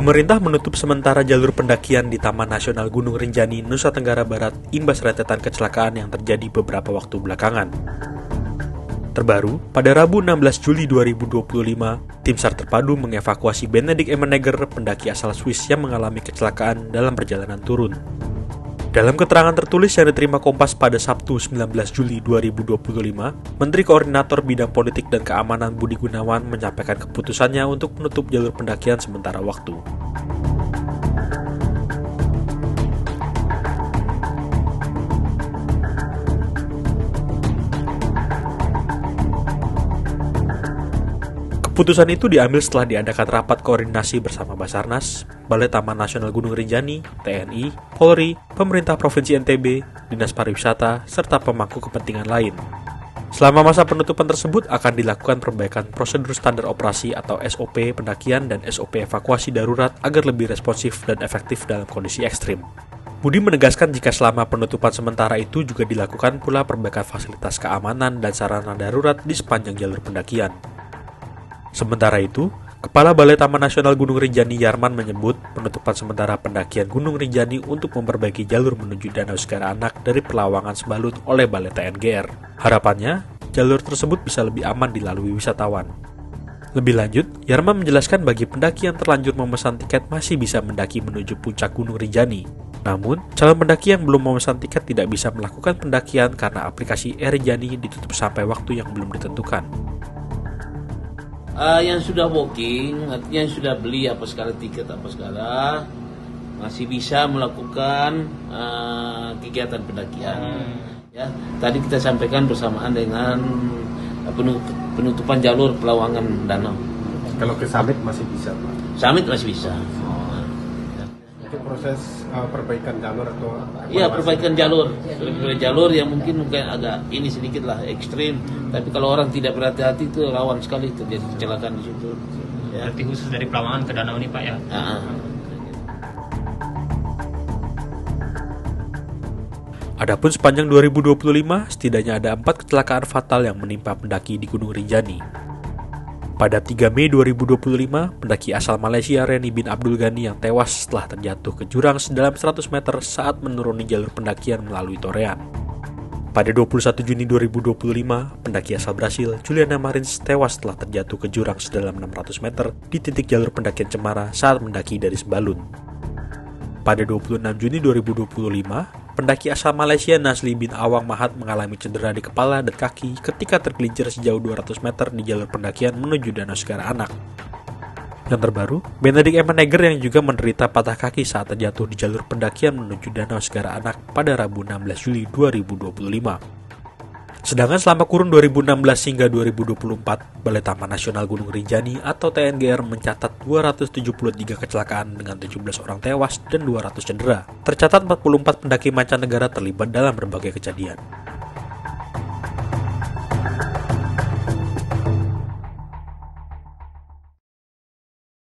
Pemerintah menutup sementara jalur pendakian di Taman Nasional Gunung Rinjani, Nusa Tenggara Barat imbas rentetan kecelakaan yang terjadi beberapa waktu belakangan. Terbaru, pada Rabu 16 Juli 2025, tim SAR terpadu mengevakuasi Benedict Emenegger, pendaki asal Swiss yang mengalami kecelakaan dalam perjalanan turun. Dalam keterangan tertulis yang diterima Kompas pada Sabtu 19 Juli 2025, Menteri Koordinator Bidang Politik dan Keamanan Budi Gunawan menyampaikan keputusannya untuk menutup jalur pendakian sementara waktu. Keputusan itu diambil setelah diadakan rapat koordinasi bersama Basarnas, Balai Taman Nasional Gunung Rinjani, TNI, Polri, Pemerintah Provinsi NTB, Dinas Pariwisata, serta pemangku kepentingan lain. Selama masa penutupan tersebut akan dilakukan perbaikan prosedur standar operasi atau SOP pendakian dan SOP evakuasi darurat agar lebih responsif dan efektif dalam kondisi ekstrim. Budi menegaskan jika selama penutupan sementara itu juga dilakukan pula perbaikan fasilitas keamanan dan sarana darurat di sepanjang jalur pendakian. Sementara itu, Kepala Balai Taman Nasional Gunung Rinjani Yarman menyebut penutupan sementara pendakian Gunung Rinjani untuk memperbaiki jalur menuju Danau Segara Anak dari Pelawangan Sembalut oleh Balai TNGR. Harapannya, jalur tersebut bisa lebih aman dilalui wisatawan. Lebih lanjut, Yarman menjelaskan bagi pendaki yang terlanjur memesan tiket masih bisa mendaki menuju puncak Gunung Rinjani. Namun, calon pendaki yang belum memesan tiket tidak bisa melakukan pendakian karena aplikasi Rinjani ditutup sampai waktu yang belum ditentukan. Yang sudah booking, artinya yang sudah beli apa segala tiket apa segala, masih bisa melakukan kegiatan pendakian. Ya, tadi kita sampaikan bersamaan dengan penutupan jalur Pelawangan Danau. Kalau ke Summit masih bisa, Pak? Summit masih bisa. Itu proses perbaikan jalur atau? Iya, perbaikan jalur yang mungkin agak ini sedikit lah ekstrim. Tapi kalau orang tidak berhati-hati itu rawan sekali terjadi kecelakaan di situ. Ya. Berarti khusus dari Pelawangan ke Danau ini, Pak, ya? Adapun sepanjang 2025, setidaknya ada 4 kecelakaan fatal yang menimpa pendaki di Gunung Rinjani. Pada 3 Mei 2025, pendaki asal Malaysia Reni bin Abdul Ghani yang tewas setelah terjatuh ke jurang sedalam 100 meter saat menuruni jalur pendakian melalui Torean. Pada 21 Juni 2025, pendaki asal Brasil Juliana Marins tewas setelah terjatuh ke jurang sedalam 600 meter di titik jalur pendakian Cemara saat mendaki dari Sembalun. Pada 26 Juni 2025, pendaki asal Malaysia Nasli bin Awang Mahat mengalami cedera di kepala dan kaki ketika tergelincir sejauh 200 meter di jalur pendakian menuju Danau Segara Anak. Yang terbaru, Benedict Emenegger yang juga menderita patah kaki saat terjatuh di jalur pendakian menuju Danau Segara Anak pada Rabu 16 Juli 2025. Sedangkan selama kurun 2016 hingga 2024, Balai Taman Nasional Gunung Rinjani atau TNGR mencatat 273 kecelakaan dengan 17 orang tewas dan 200 cedera. Tercatat 44 pendaki mancanegara terlibat dalam berbagai kejadian.